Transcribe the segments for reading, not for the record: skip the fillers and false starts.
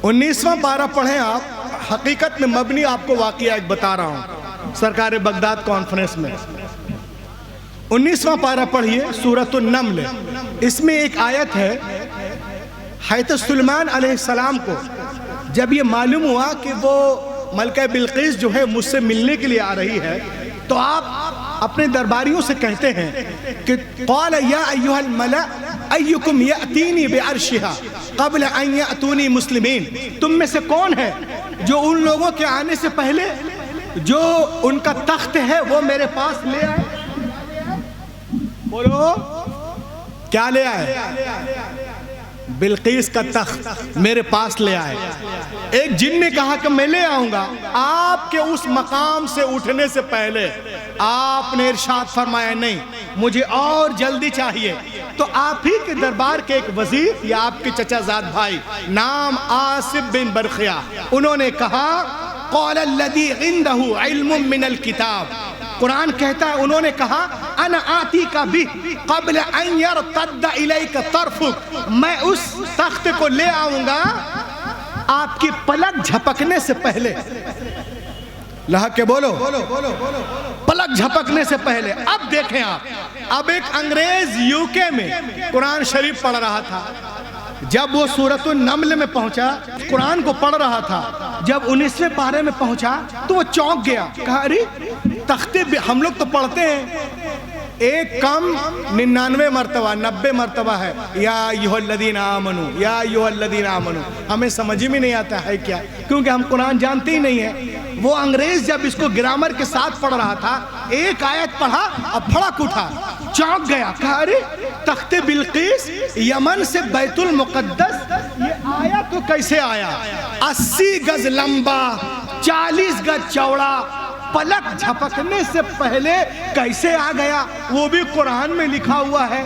19واں پارہ پڑھیں آپ. حقیقت میں مبنی آپ کو واقعہ ایک بتا رہا ہوں سرکار بغداد کانفرنس میں. 19واں پارہ پڑھیے سورۃ النمل. اس میں ایک آیت ہے، حضرت سلیمان علیہ السلام کو جب یہ معلوم ہوا کہ وہ ملکہ بلقیس جو ہے مجھ سے ملنے کے لیے آ رہی ہے، تو آپ اپنے درباریوں سے کہتے ہیں کہ قال یا ایھا الملأ ایکم یأتینی بعرشها قبل ان یأتونی مسلمین. تم میں سے کون ہے جو ان لوگوں کے آنے سے پہلے جو ان کا تخت ہے وہ میرے پاس لے آئے؟ بولو کیا لے آئے؟ بلقیس کا تخت میرے پاس لے آئے. ایک جن نے کہا کہ میں لے آؤں گا. آپ کے اس مقام سے اٹھنے سے پہلے آپ نے ارشاد فرمایا نہیں، مجھے اور جلدی چاہیے. تو آپ ہی کے دربار کے ایک وزیر یا آپ کے چچا زاد بھائی نام آصف بن برخیا، انہوں نے کہا قال الذی عنده علم من الکتاب. قرآن کہتا ہے انہوں نے کہا انا آتیک بہ قبل ان یرتد الیک طرفک. میں اس تخت کو لے آؤں گا آپ کی پلک جھپکنے سے پہلے. لہک کے بولو، پلک جھپکنے سے پہلے. اب دیکھیں آپ، اب ایک انگریز UK میں قرآن شریف پڑھ رہا تھا. جب وہ سورۃ النمل میں پہنچا قرآن کو پڑھ رہا تھا، جب 19ویں پارے میں پہنچا تو وہ چونک گیا. کہا ارے تختے ہم لوگ تو پڑھتے ہیں ایک کم 99 مرتبہ 90 مرتبہ ہے یا ایھا الذین آمنوا یا ایھا الذین آمنوا. ہمیں سمجھ میں نہیں آتا ہے کیا، کیونکہ ہم قرآن جانتے ہی نہیں ہیں. وہ انگریز جب اس کو گرامر کے ساتھ پڑھ رہا تھا، ایک آیت پڑھا اب پھڑک اٹھا، چونک گیا. کہا ارے تخت بلقیس یمن سے بیت المقدس یہ آیا تو کیسے آیا؟ 80 گز لمبا 40 گز چوڑا، پلک جھپکنے سے پہلے کیسے آ گیا؟ وہ بھی قرآن میں لکھا ہوا ہے.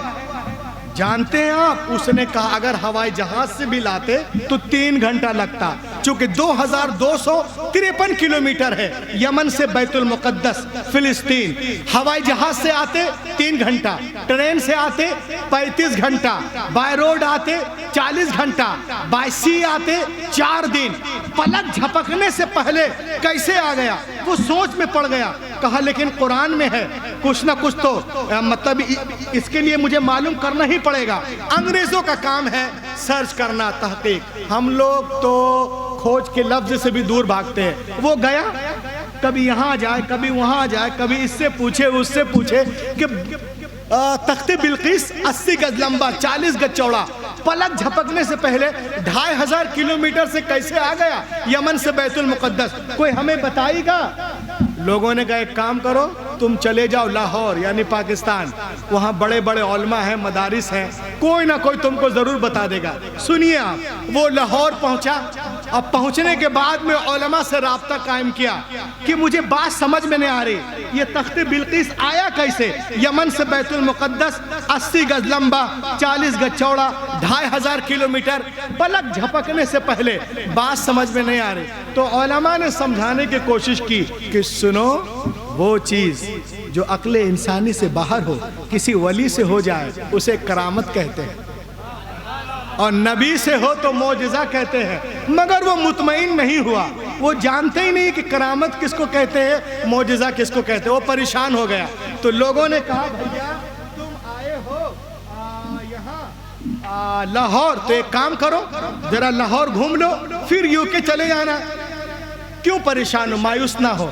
جانتے ہیں آپ، اس نے کہا اگر ہوائی جہاز سے بھی لاتے تو 3 گھنٹہ لگتا، چونکہ 2253 کلومیٹر ہے یمن سے بیت المقدس فلسطین. ہوائی جہاز سے آتے 3 گھنٹہ، ٹرین سے آتے 35 گھنٹہ، بائی روڈ آتے 40 گھنٹہ، بائی سی آتے 4 دن. پلک جھپکنے سے پہلے کیسے آ گیا؟ وہ سوچ میں پڑ گیا. کہا لیکن قرآن میں ہے، کچھ نہ کچھ تو مطلب اس کے لیے مجھے معلوم کرنا ہی پڑے گا. انگریزوں کا کام ہے سرچ کرنا، تحقیق. ہم لوگ تو کھوج کے لفظ سے بھی دور بھاگتے ہیں. وہ گیا، کبھی یہاں جائے کبھی وہاں جائے، کبھی اس سے پوچھے اس سے پوچھے کہ تخت بلقیس 80 گز لمبا 40 گز چوڑا، پلک جھپکنے سے پہلے 2500 کلومیٹر سے کیسے آ گیا یمن سے بیت المقدس؟ کوئی ہمیں بتائے گا؟ لوگوں نے کہا ایک کام کرو، تم چلے جاؤ لاہور یعنی پاکستان، وہاں بڑے بڑے علماء ہیں، مدارس ہیں، کوئی نہ کوئی تم کو ضرور بتا دے گا. سنیے آپ، وہ لاہور پہنچا. اب پہنچنے کے بعد میں علماء سے رابطہ قائم کیا کہ مجھے بات سمجھ میں نہیں آ رہی، یہ تخت بلقیس آیا کیسے یمن سے بیت المقدس 80 گز لمبا 40 گز چوڑا 2500 کلومیٹر، پلک جھپکنے سے پہلے بات سمجھ میں نہیں آ رہی. تو علماء نے سمجھانے کی کوشش کی کہ سنو، وہ چیز جو عقل انسانی سے باہر ہو، کسی ولی سے ہو جائے اسے کرامت کہتے ہیں، اور نبی سے ہو تو معجزہ کہتے ہیں. مگر وہ مطمئن نہیں ہوا، وہ جانتے ہی نہیں کہ کرامت کس کو کہتے ہیں، معجزہ کس کو کہتے ہیں. وہ پریشان ہو گیا. تو لوگوں نے کہا بھیا تم آئے ہو یہاں لاہور، تو ایک کام کرو ذرا لاہور گھوم لو پھر UK چلے جانا. کیوں پریشان ہو، مایوس نہ ہو.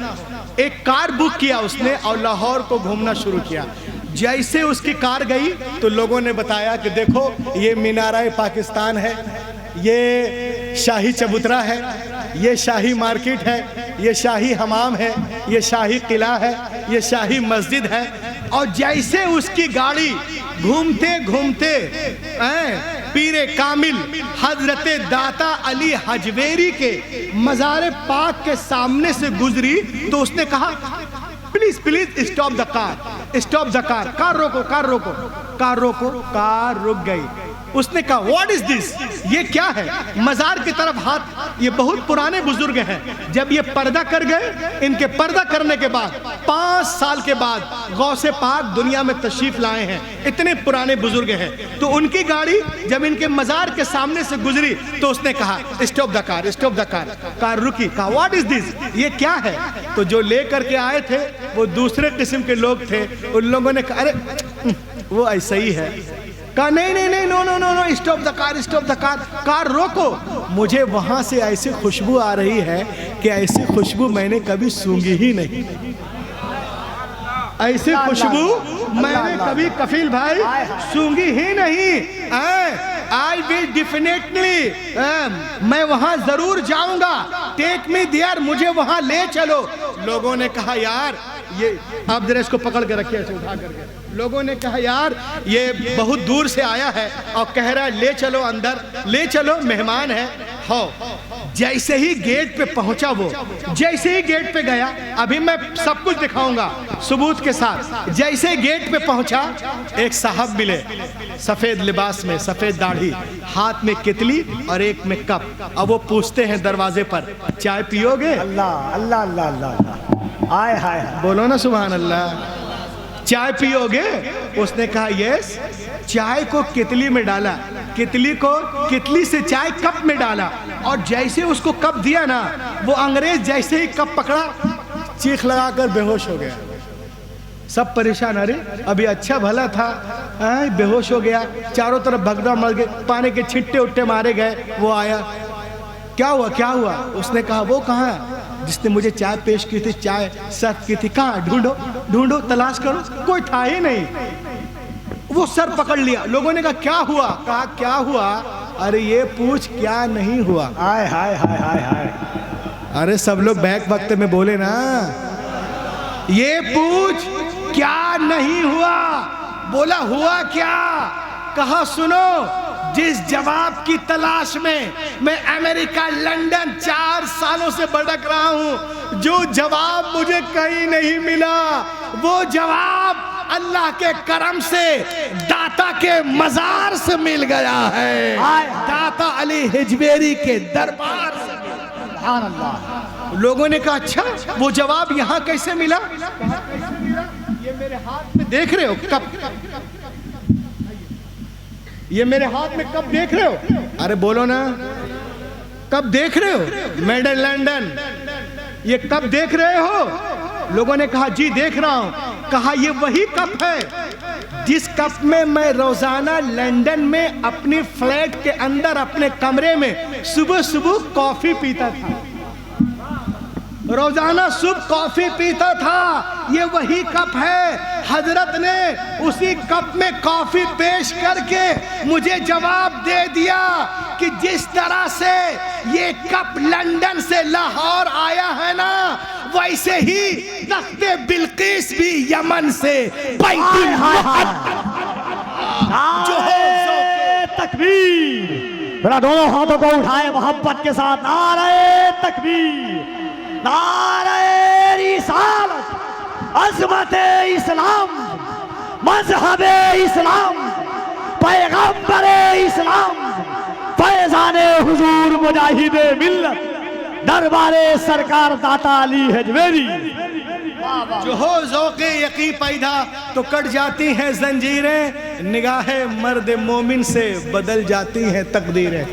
ایک کار بک کیا اس نے اور لاہور کو گھومنا شروع کیا. جیسے اس کی کار گئی تو لوگوں نے بتایا کہ دیکھو یہ مینارہ پاکستان ہے، یہ شاہی چبوترا ہے، یہ شاہی مارکیٹ ہے، یہ شاہی حمام ہے، یہ شاہی قلعہ ہے، یہ شاہی مسجد ہے. اور جیسے اس کی گاڑی گھومتے گھومتے پیر کامل حضرت داتا علی حجویری کے مزار پاک کے سامنے سے گزری تو اس نے کہا please please stop the car, stop the car, car روکو کار روکو. کار روکو، کار رک گئی. اس نے کہا واٹ از دس، یہ کیا ہے؟ مزار کی طرف ہاتھ، یہ بہت پرانے بزرگ ہیں، جب یہ پردہ کر گئے، ان کے پردہ کرنے کے بعد 5 سال کے بعد غوث پاک دنیا میں تشریف لائے ہیں، اتنے پرانے بزرگ ہیں۔ تو ان کی گاڑی جب ان کے مزار کے سامنے سے گزری تو اس نے کہا stop the car, stop the car, کار رکی، کہا واٹ از دس، یہ کیا ہے؟ تو جو لے کر کے آئے تھے وہ دوسرے قسم کے لوگ تھے، ان لوگوں نے کہا ارے وہ ایسا ہی ہے، کہا نہیں نہیں نہیں، نو نو نو نو، stop the car, stop the car, car روکو، مجھے وہاں سے ایسی خوشبو آ رہی ہے کہ ایسی خوشبو میں نے کبھی سونگھی ہی نہیں، ایسی خوشبو میں نے کبھی کفیل بھائی سونگھی ہی نہیں، I will definitely میں وہاں ضرور جاؤں گا، ٹیک می دیئر، مجھے وہاں لے چلو۔ لوگوں نے کہا یار یہ آپ ذرا اس کو پکڑ کے رکھیں، ایسے اٹھا کر کے، لوگوں نے کہا یار یہ بہت دور سے آیا ہے اور کہہ رہا ہے لے چلو اندر، لے چلو، مہمان ہے۔ ہو جیسے ہی گیٹ پہ پہنچا، وہ جیسے ہی گیٹ پہ گیا، ابھی میں سب کچھ دکھاؤں گا ثبوت کے ساتھ، جیسے گیٹ پہ پہنچا ایک صاحب ملے سفید لباس میں، سفید داڑھی، ہاتھ میں کتلی اور ایک میں کپ، اب وہ پوچھتے ہیں دروازے پر چائے پیو گے؟ اللہ اللہ اللہ اللہ، آئے ہائے، بولو نا سبحان اللہ، چائے پیو گے؟ اس نے کہا یس، چائے کو کتلی میں ڈالا، کتلی کو کتلی سے چائے کپ میں ڈالا، اور جیسے اس کو کپ دیا نا، وہ انگریز جیسے ہی کپ پکڑا چیخ لگا کر بے ہوش ہو گیا۔ سب پریشان، ارے ابھی اچھا بھلا تھا، بے ہوش ہو گیا، چاروں طرف بھگدڑ مچ گئی، پانی کے چھٹے اٹھے مارے گئے۔ وہ آیا، کیا ہوا کیا ہوا؟ اس نے کہا وہ کہاں ہے جس نے مجھے چائے پیش کی تھی، چائے سرو کی تھی، کہاں؟ ڈھونڈو ڈھونڈو، تلاش کرو، کوئی تھا ہی نہیں۔ وہ سر پکڑ لیا، لوگوں نے کہا کیا ہوا؟ کہا کیا ہوا؟ ارے یہ پوچھ کیا نہیں ہوا؟ آئے ہائے ہائے ہائے ہائے، ارے سب لوگ بیک وقت میں بولے نا، یہ پوچھ کیا نہیں ہوا؟ بولا ہوا کیا؟ کہا سنو، جس جواب کی تلاش میں امریکہ لنڈن 4 سالوں سے بھٹک رہا ہوں، جو جواب مجھے کہیں نہیں ملا، وہ جواب اللہ کے کرم سے داتا کے مزار سے مل گیا ہے، داتا علی حجویری کے دربار سے مل گیا۔ سبحان اللہ۔ لوگوں نے کہا اچھا وہ جواب یہاں کیسے ملا؟ یہ میرے ہاتھ میں دیکھ رہے ہو کب، یہ میرے ہاتھ میں کب دیکھ رہے ہو؟ ارے بولو نا، کب دیکھ رہے ہو؟ میڈ ان لنڈن، یہ کب دیکھ رہے ہو؟ لوگوں نے کہا جی دیکھ رہا ہوں۔ کہا یہ وہی کپ ہے جس کپ میں میں روزانہ لنڈن میں اپنی فلیٹ کے اندر اپنے کمرے میں صبح صبح کافی پیتا تھا، روزانہ صبح کافی پیتا تھا، یہ وہی کپ ہے۔ حضرت نے اسی کپ میں کافی پیش کر کے مجھے جواب دے دیا کہ جس طرح سے یہ کپ لنڈن سے لاہور آیا ہے نا، ویسے ہی تخت بلقیس بھی یمن سے بیت المقدس۔ تکبیر، ذرا دونوں ہاتھوں کو اٹھائے محبت کے ساتھ، نعرہ تکبیر، نعرہ رسالت، عظمت اسلام، مذہب اسلام، پیغمبر اسلام، فیضان حضور مجاہد ملت، دربار سرکار داتا علی حجویری۔ جو ہو ذوق یقین پیدا تو کٹ جاتی ہیں زنجیریں، نگاہ مرد مومن سے بدل جاتی ہیں تقدیریں۔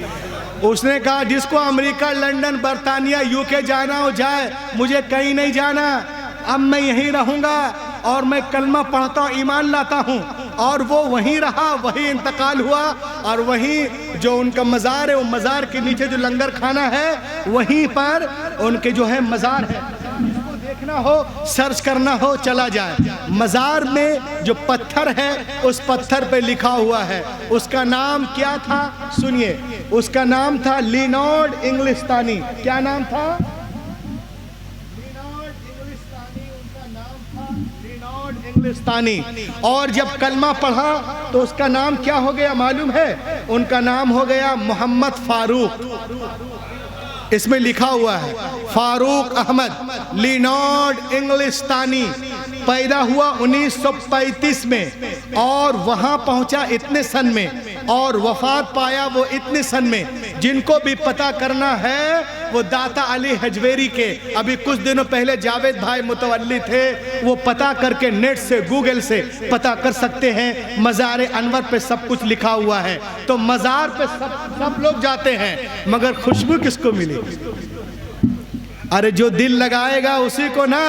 اس نے کہا جس کو امریکہ، لنڈن، برطانیہ، UK جانا ہو جائے، مجھے کہیں نہیں جانا، اب میں یہیں رہوں گا اور میں کلمہ پڑھتا ہوں، ایمان لاتا ہوں۔ اور وہ وہیں رہا، وہیں انتقال ہوا، اور وہیں جو ان کا مزار ہے، وہ مزار کے نیچے جو لنگر کھانہ ہے، وہیں پر ان کے جو ہے مزار ہے۔ دیکھنا ہو، سرچ کرنا ہو، چلا جائے۔ مزار میں جو پتھر ہے اس پتھر پہ لکھا ہوا ہے، اس کا نام کیا تھا؟ سنیے، اس کا نام تھا لینارڈ انگلستانی۔ کیا نام تھا؟ لینارڈ انگلستانی، ان کا نام تھا لینارڈ انگلستانی۔ اور جب کلمہ پڑھا تو اس کا نام کیا ہو گیا معلوم ہے؟ ان کا نام ہو گیا محمد فاروق۔ اس میں لکھا ہوا ہے فاروق احمد لینارڈ انگلستانی، پیدا ہوا 1935 میں، اور وہاں پہنچا اتنے سن میں اور وفات پایا وہ اتنے سن میں. جن کو بھی پتہ کرنا ہے وہ داتا علی حجویری کے ابھی کچھ دنوں پہلے جاوید بھائی متولی تھے, وہ پتہ کر کے نیٹ سے گوگل سے پتہ کر سکتے ہیں. مزار انور پہ سب کچھ لکھا ہوا ہے. تو مزار پہ سب لوگ جاتے ہیں, مگر خوشبو کس کو ملی؟ ارے جو دل لگائے گا اسی کو نا.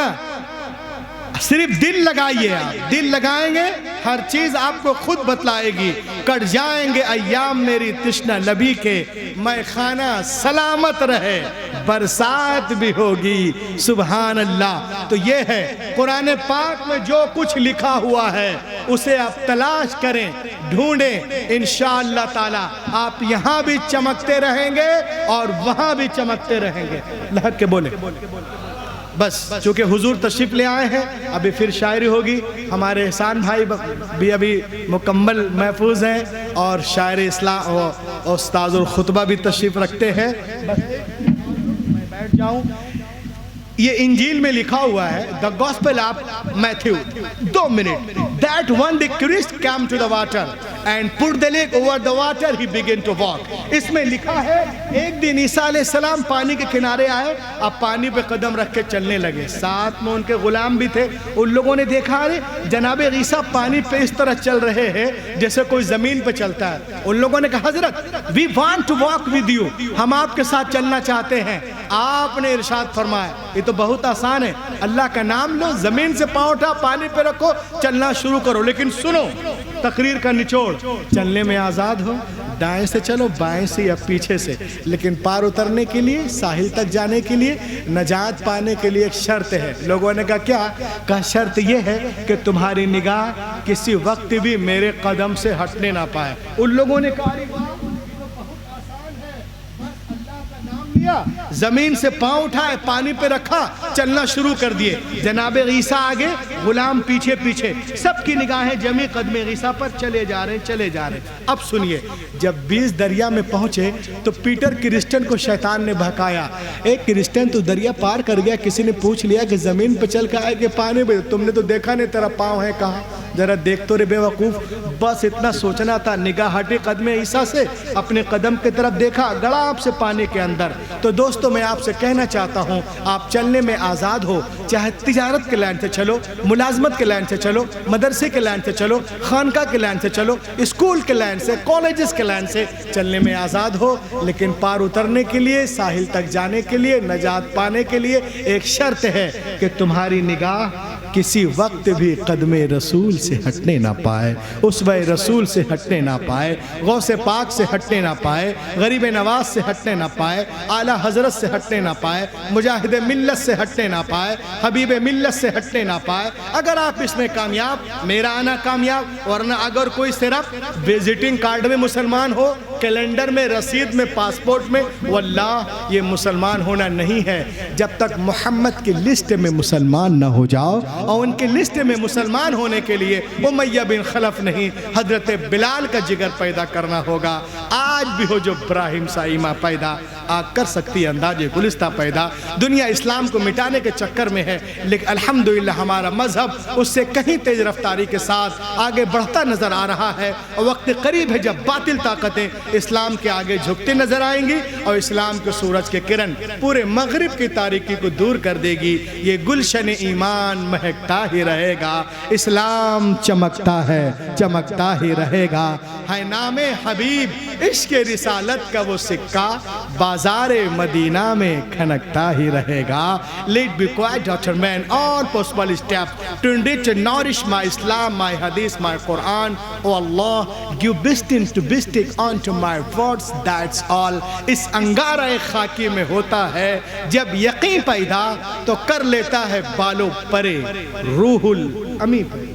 صرف دل لگائیے, آپ دل لگائیں گے ہر چیز آپ کو خود بتلائے گی. کٹ جائیں گے ایام میری تشنہ لبی کے, میں خانہ سلامت رہے برسات بھی ہوگی. سبحان اللہ. تو یہ ہے قرآن پاک میں جو کچھ لکھا ہوا ہے اسے آپ تلاش کریں, ڈھونڈیں. انشاءاللہ تعالی آپ یہاں بھی چمکتے رہیں گے اور وہاں بھی چمکتے رہیں گے. لہک کے بولے. بس چونکہ حضور تشریف لے آئے ہیں, ابھی پھر شاعری ہوگی. ہمارے احسان بھائی بھی ابھی مکمل محفوظ ہیں, اور شاعر اسلام استاذ الخطبہ بھی تشریف رکھتے ہیں. بس میں بیٹھ جاؤں. یہ انجیل میں لکھا ہوا ہے, the gospel of Matthew. 2 minutes. That one day Christ came to the water and put the leg over the water, he began to walk. اس میں لکھا ہے ایک دن عیسیٰ علیہ السلام پانی کے کنارے آئے, اب پانی پہ قدم رکھ کے چلنے لگے. ساتھ میں ان کے غلام بھی تھے. ان لوگوں نے دیکھا ارے جناب عیسیٰ پانی پہ اس طرح چل رہے ہیں جیسے کوئی زمین پہ چلتا ہے. ان لوگوں نے کہا حضرت we want to walk with you, ہم آپ کے ساتھ چلنا چاہتے ہیں. آپ نے ارشاد فرمایا یہ تو بہت آسان ہے, اللہ کا نام لو, زمین سے پاؤں اٹھا, پانی پہ رکھو, چلنا شروع کرو. لیکن سنو تقریر کا نچوڑ, چلنے میں آزاد ہو, دائیں سے چلو بائیں سے یا پیچھے سے, لیکن پار اترنے کے لیے, ساحل تک جانے کے لیے, نجات پانے کے لیے ایک شرط ہے. لوگوں نے کہا کیا؟ کہا شرط یہ ہے کہ تمہاری نگاہ کسی وقت بھی میرے قدم سے ہٹنے نہ پائے. ان لوگوں نے کہا زمین سے پاؤں اٹھائے, پانی پہ رکھا, چلنا شروع کر دیے. جناب عیسیٰ آگے, غلام پیچھے پیچھے, سب کی نگاہیں جمی قدم عیسیٰ پر, چلے جا رہے. اب سنیے, جب 20 دریا میں پہنچے تو پیٹر کرسچن کو شیطان نے بہکایا. ایک کرسچن تو دریا پار کر گیا, کسی نے پوچھ لیا کہ زمین پہ چل کے آئے کہ پانی پہ؟ تم نے تو دیکھا نہیں تیرا پاؤں ہے کہاں, ذرا دیکھ تو رے بے وقوف. بس اتنا سوچنا تھا. نگاہ ہٹی قدم عیسیٰ سے, اپنے قدم کی طرف دیکھا, گڑا آپ سے پانی کے اندر. تو دوستو میں آپ سے کہنا چاہتا ہوں, آپ چلنے میں آزاد ہو, چاہے تجارت کے لائن سے چلو, ملازمت کے لائن سے چلو, مدرسے کے لائن سے چلو, خانقاہ کے لائن سے چلو, اسکول کے لائن سے, کالجز کے لائن سے, چلنے میں آزاد ہو. لیکن پار اترنے کے لیے, ساحل تک جانے کے لیے, نجات پانے کے لیے ایک شرط ہے کہ تمہاری نگاہ کسی وقت بھی قدم رسول سے ہٹنے نہ پائے, اسوہ رسول سے ہٹنے نہ پائے, غوث پاک سے ہٹنے نہ پائے, غریب نواز سے ہٹنے نہ پائے, اعلیٰ حضرت سے ہٹنے نہ پائے, مجاہد ملت سے ہٹنے نہ پائے, حبیب ملت سے ہٹنے نہ پائے. اگر آپ اس میں کامیاب, میرا آنا کامیاب. ورنہ اگر کوئی صرف وزٹنگ کارڈ میں مسلمان ہو, کیلنڈر میں, رسید میں, پاسپورٹ میں, واللہ یہ مسلمان ہونا نہیں ہے. جب تک محمد کی لسٹ میں مسلمان نہ ہو جاؤ, اور ان کی لسٹ میں مسلمان ہونے کے لیے امیہ بن خلف نہیں, حضرت بلال کا جگر پیدا کرنا ہوگا. آج بھی ہو جو ابراہیم سا ایمان پیدا, آگ کر سکتی ہے انداز گلستہ پیدا. دنیا اسلام کو مٹانے کے چکر میں ہے, لیکن الحمدللہ ہمارا مذہب اس سے کہیں تیز رفتاری کے ساتھ آگے بڑھتا نظر آ رہا ہے. اور وقت قریب ہے جب باطل طاقتیں اسلام کے آگے جھکتے نظر آئیں گی, اور اسلام کے سورج کے کرن پورے مغرب کی تاریکی کو دور کر دے گی. یہ گلشن ایمان مہکتا ہی رہے گا, اسلام چمکتا ہے, چمکتا ہی رہے گا. ہے نام حبیب عشق رسالت کا وہ سکہ, بازار مدینہ میں کھنکتا ہی رہے گا. Let be quiet, Dr. Man, all possible steps to enrich and nourish my Islam, my Hadith, my Quran. Oh Allah, give bistin to bistic onto my words, that's all. اس انگارہ خاکی میں ہوتا ہے جب یقین پیدا, تو کر لیتا ہے بالوں پرے روح الامین.